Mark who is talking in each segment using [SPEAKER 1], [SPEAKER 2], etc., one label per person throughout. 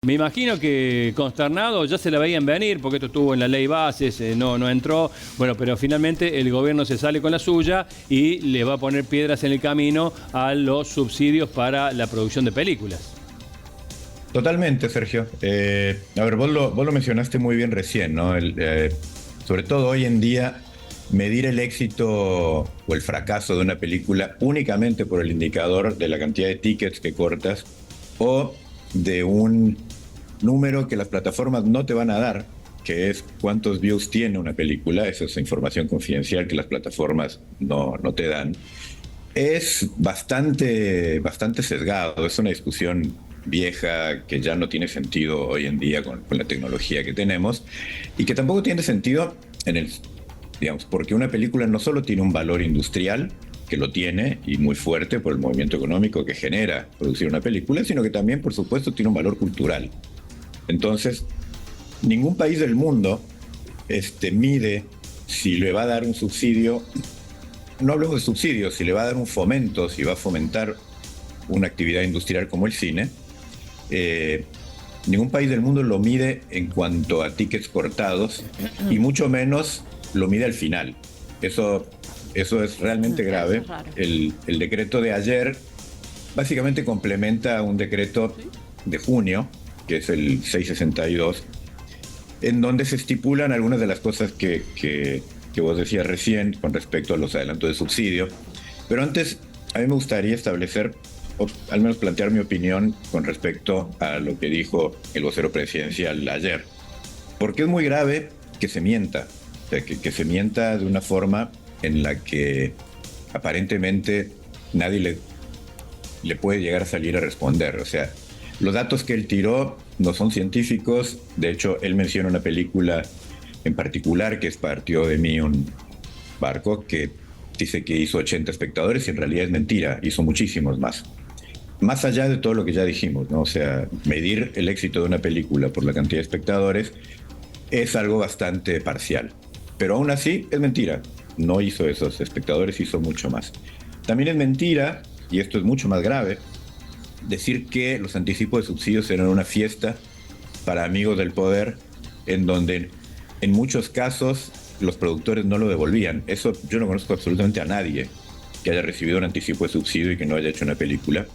[SPEAKER 1] Me imagino que consternado ya se la veían venir porque esto estuvo en la ley bases, no entró, bueno, pero finalmente el gobierno se sale con la suya y le va a poner piedras en el camino a los subsidios para la producción de películas.
[SPEAKER 2] Totalmente, Sergio. A ver, vos lo mencionaste muy bien recién, ¿no? Sobre todo hoy en día, medir el éxito o el fracaso de una película únicamente por el indicador de la cantidad de tickets que cortas o de un número que las plataformas no te van a dar, que es cuántos views tiene una película. Esa es información confidencial que las plataformas no te dan. Es bastante sesgado, es una discusión vieja que ya no tiene sentido hoy en día con la tecnología que tenemos y que tampoco tiene sentido digamos, porque una película no solo tiene un valor industrial, que lo tiene y muy fuerte por el movimiento económico que genera producir una película, sino que también, por supuesto, tiene un valor cultural. Entonces, ningún país del mundo mide si le va a dar un subsidio. No hablamos de subsidios, si le va a dar un fomento, si va a fomentar una actividad industrial como el cine. Ningún país del mundo lo mide en cuanto a tickets cortados y mucho menos lo mide al final. Eso es realmente grave. El decreto de ayer básicamente complementa un decreto de junio, que es el 662, en donde se estipulan algunas de las cosas que vos decías recién con respecto a los adelantos de subsidio. Pero antes, a mí me gustaría establecer, o al menos plantear mi opinión con respecto a lo que dijo el vocero presidencial ayer. Porque es muy grave que se mienta, o sea, que se mienta de una forma en la que aparentemente nadie le puede llegar a salir a responder. O sea, los datos que él tiró no son científicos. De hecho, él menciona una película en particular que es Partió de mí un barco, que dice que hizo 80 espectadores y en realidad es mentira, hizo muchísimos más. Más allá de todo lo que ya dijimos, ¿no? O sea, medir el éxito de una película por la cantidad de espectadores es algo bastante parcial. Pero aún así es mentira. No hizo esos espectadores, hizo mucho más. También es mentira, y esto es mucho más grave, decir que los anticipos de subsidios eran una fiesta para amigos del poder, en donde en muchos casos los productores no lo devolvían. Eso yo no conozco absolutamente a nadie que haya recibido un anticipo de subsidio y que no haya hecho una película.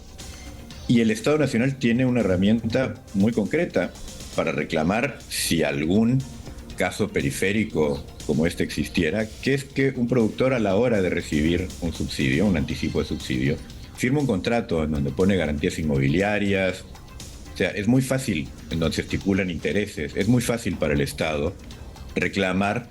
[SPEAKER 2] Y el Estado Nacional tiene una herramienta muy concreta para reclamar si algún caso periférico como este existiera, que es que un productor, a la hora de recibir un subsidio, un anticipo de subsidio, firma un contrato en donde pone garantías inmobiliarias. O sea, es muy fácil, en donde se estipulan intereses, es muy fácil para el Estado reclamar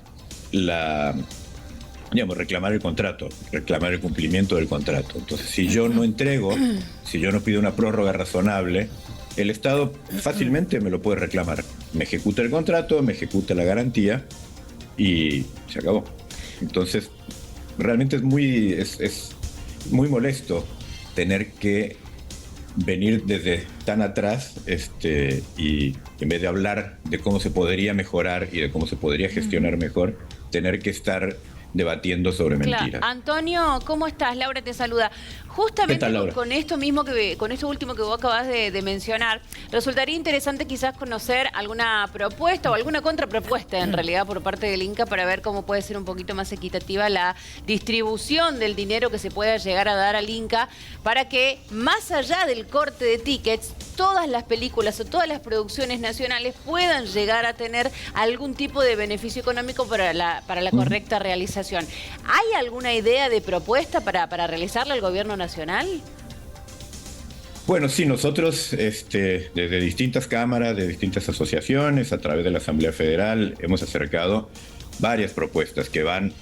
[SPEAKER 2] reclamar el contrato, reclamar el cumplimiento del contrato. Entonces, si yo no entrego, si yo no pido una prórroga razonable, el Estado fácilmente me lo puede reclamar. Me ejecuta el contrato, me ejecuta la garantía y se acabó. Entonces, realmente es muy molesto tener que venir desde tan atrás y en vez de hablar de cómo se podría mejorar y de cómo se podría gestionar mejor, tener que estar debatiendo sobre mentiras.
[SPEAKER 3] Claro. Antonio, ¿cómo estás? Laura te saluda. Justamente
[SPEAKER 2] ¿Qué tal, Laura?
[SPEAKER 3] con esto mismo con esto último que vos acabas de mencionar, resultaría interesante quizás conocer alguna propuesta o alguna contrapropuesta en realidad por parte del Inca para ver cómo puede ser un poquito más equitativa la distribución del dinero que se pueda llegar a dar al Inca para que más allá del corte de tickets, todas las películas o todas las producciones nacionales puedan llegar a tener algún tipo de beneficio económico para la correcta realización. ¿Hay alguna idea de propuesta para realizarla al gobierno nacional?
[SPEAKER 2] Bueno, sí, nosotros desde distintas cámaras, de distintas asociaciones, a través de la Asamblea Federal, hemos acercado varias propuestas que van,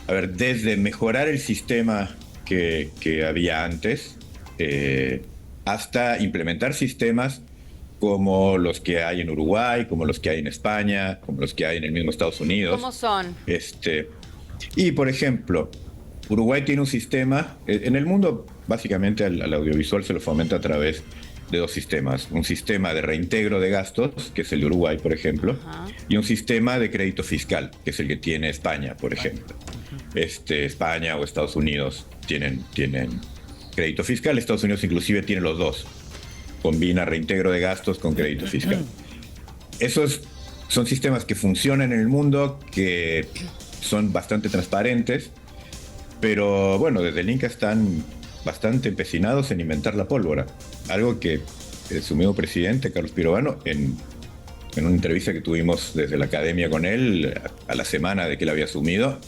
[SPEAKER 2] a ver, desde mejorar el sistema que había antes, hasta implementar sistemas como los que hay en Uruguay, como los que hay en España, como los que hay en el mismo Estados Unidos.
[SPEAKER 3] ¿Cómo son?
[SPEAKER 2] Y, por ejemplo, Uruguay tiene un sistema, en el mundo básicamente al audiovisual se lo fomenta a través de dos sistemas. Un sistema de reintegro de gastos, que es el de Uruguay, por ejemplo, y un sistema de crédito fiscal, que es el que tiene España, por ejemplo. España o Estados Unidos tienen crédito fiscal, Estados Unidos inclusive tiene los dos. combina reintegro de gastos con crédito fiscal. Son sistemas que funcionan en el mundo, que son bastante transparentes, pero bueno, desde el Inca están bastante empecinados en inventar la pólvora. Algo que su mismo presidente, Carlos Pirovano, en una entrevista que tuvimos desde la academia con él, a la semana de que él había asumido,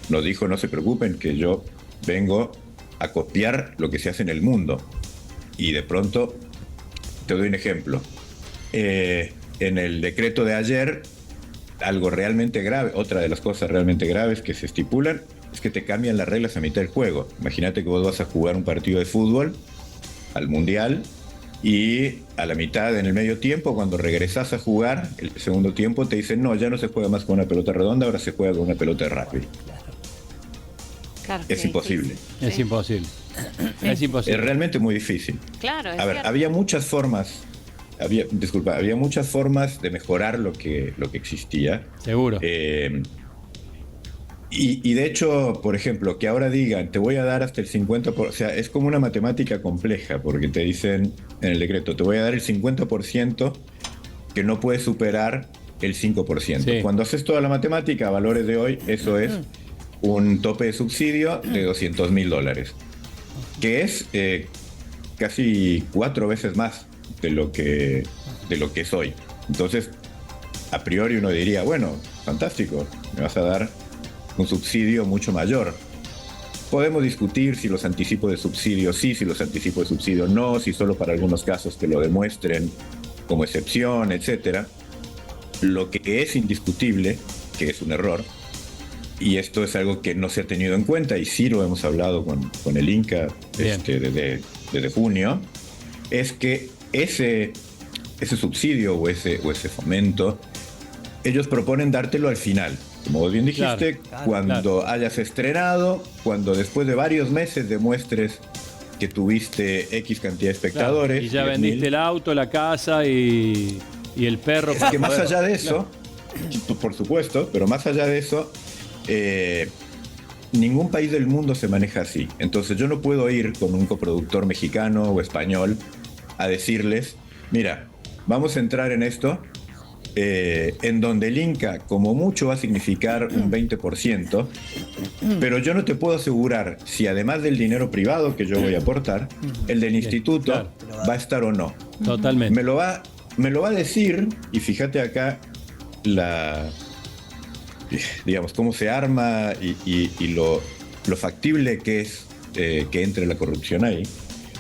[SPEAKER 2] nos dijo: no se preocupen, que yo vengo a copiar lo que se hace en el mundo. Y de pronto, te doy un ejemplo. En el decreto de ayer, algo realmente grave, otra de las cosas realmente graves que se estipulan, es que te cambian las reglas a mitad del juego. Imagínate que vos vas a jugar un partido de fútbol al Mundial y a la mitad, en el medio tiempo, cuando regresás a jugar, el segundo tiempo, te dicen: no, ya no se juega más con una pelota redonda, ahora se juega con una pelota de rugby.
[SPEAKER 3] Claro,
[SPEAKER 2] es imposible.
[SPEAKER 1] Es imposible. Es imposible.
[SPEAKER 2] Es realmente muy difícil.
[SPEAKER 3] Claro, es
[SPEAKER 2] a ver,
[SPEAKER 3] cierto.
[SPEAKER 2] había muchas formas de mejorar lo que existía.
[SPEAKER 1] Seguro.
[SPEAKER 2] Y de hecho, por ejemplo, que ahora digan: te voy a dar hasta el 50%, o sea, es como una matemática compleja, porque te dicen en el decreto: te voy a dar el 50% que no puedes superar el 5%.
[SPEAKER 1] Sí.
[SPEAKER 2] Cuando haces toda la matemática a valores de hoy, eso es un tope de subsidio de $200.000, que es casi 4 veces más de lo que es hoy. Entonces, a priori uno diría: bueno, fantástico, me vas a dar un subsidio mucho mayor. Podemos discutir si los anticipos de subsidio sí, si los anticipos de subsidio no, si solo para algunos casos que lo demuestren como excepción, etcétera. Lo que es indiscutible, que es un error, y esto es algo que no se ha tenido en cuenta, y sí lo hemos hablado con el Inca desde junio, es que ese subsidio o ese fomento, ellos proponen dártelo al final. Como vos bien dijiste, cuando hayas estrenado, cuando después de varios meses demuestres que tuviste X cantidad de espectadores.
[SPEAKER 1] Y ya vendiste el auto, la casa y el perro.
[SPEAKER 2] Es que más allá de eso, por supuesto, pero más allá de eso, ningún país del mundo se maneja así. Entonces yo no puedo ir con un coproductor mexicano o español a decirles: mira, vamos a entrar en esto, en donde el Inca como mucho va a significar un 20%, pero yo no te puedo asegurar si además del dinero privado que yo voy a aportar, el del instituto va a estar o no.
[SPEAKER 1] Totalmente.
[SPEAKER 2] Me lo va a decir, y fíjate acá digamos, cómo se arma y lo factible que es que entre la corrupción ahí.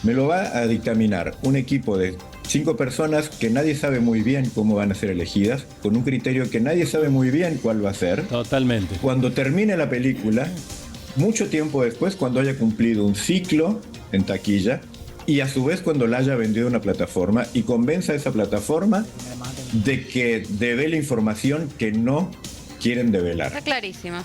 [SPEAKER 2] Me lo va a dictaminar un equipo de 5 personas que nadie sabe muy bien cómo van a ser elegidas, con un criterio que nadie sabe muy bien cuál va a ser.
[SPEAKER 1] Totalmente.
[SPEAKER 2] Cuando termine la película, mucho tiempo después, cuando haya cumplido un ciclo en taquilla, y a su vez cuando la haya vendido una plataforma y convenza a esa plataforma de que devele información que no quieren develar.
[SPEAKER 3] Está clarísimo.